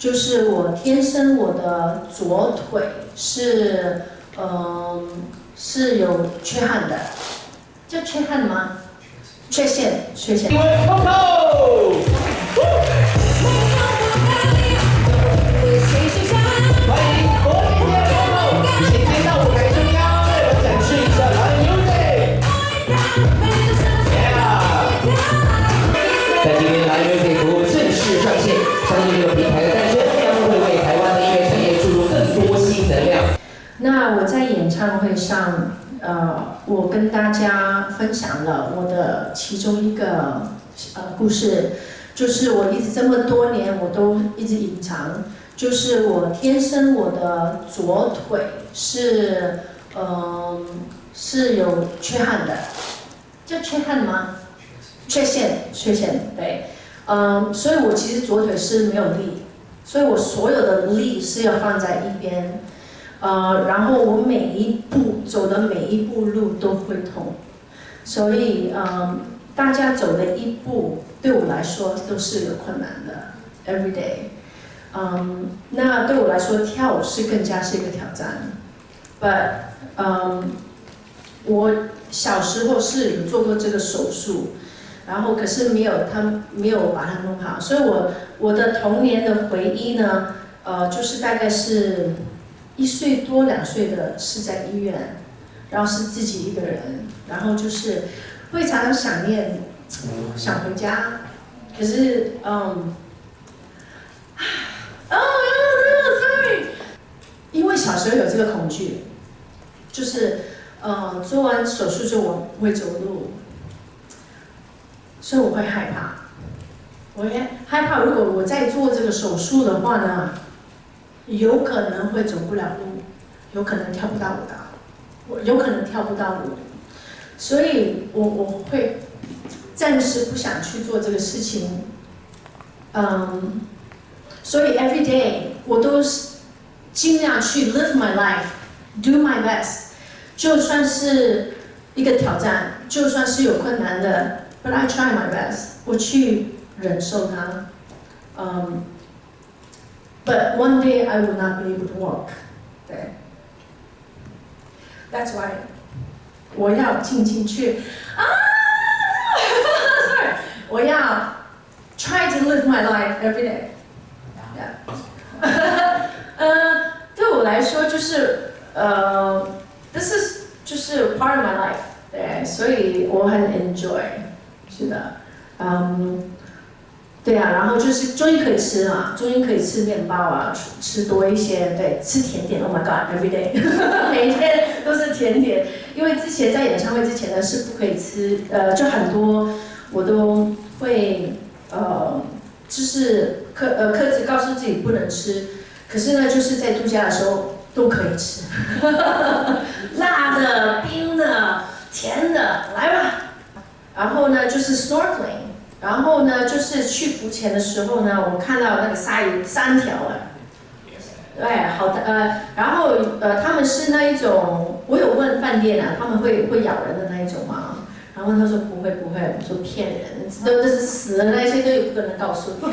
就是我天生我的左腿是是有缺憾的，叫缺憾吗？缺陷。因为Coco，欢迎国际天 Coco， 请先到舞台中央为我展示一下蓝 music。在今天蓝 music 服务正式上线，相信这个平台的诞生将会为台湾的音乐产业注入更多新能量。那我在演唱会上，我跟大家分享了我的其中一个故事，就是我一直这么多年我都一直隐藏，就是我天生我的左腿是是有缺憾的，叫缺憾吗？缺陷，对，所以我其实左腿是没有力，所以我所有的力是要放在一边。然后我每一步走的每一步路都会痛，所以大家走的一步对我来说都是有困难的 ，every day。那对我来说跳舞是更加是一个挑战。But 我小时候是有做过这个手术，然后可是没有把它弄好，所以我的童年的回忆呢，就是大概是1岁多2岁的是在医院，然后是自己一个人，然后就是会常常想念，想回家，可是sorry， 因为小时候有这个恐惧，就是做完手术之后我不会走路，所以我会害怕，我也害怕如果我再做这个手术的话呢，有可能会走不了路，有可能跳不到舞蹈，我有可能跳不到舞，所以我会暂时不想去做这个事情。所以 every day 我都尽量去 live my life，do my best， 就算是一个挑战，就算是有困难的 ，but I try my best， 我去忍受它。But one day I will not be able to walk. 对 ，That's why 我要进去sorry， 我要 try to live my life every day. Yeah. 对我来说就是this is 就是 part of my life. 对，所以我很 enjoy。是的，对啊，然后就是终于可以吃嘛，终于可以吃面包啊，吃多一些，对，吃甜点 ，Oh my God，every day， 每一天都是甜点，因为之前在演唱会之前呢是不可以吃，就很多我都会就是克制告诉自己不能吃，可是呢就是在度假的时候都可以吃，辣的、冰的、甜的，来吧，然后呢就是 snorkeling。然后呢，就是去浮潜的时候呢，我看到那个鲨鱼3条了，对，好的，然后他们是那一种，我有问饭店啊，他们会咬人的那一种吗？然后他说不会，我说骗人，都是死了那些都有不可能告诉你。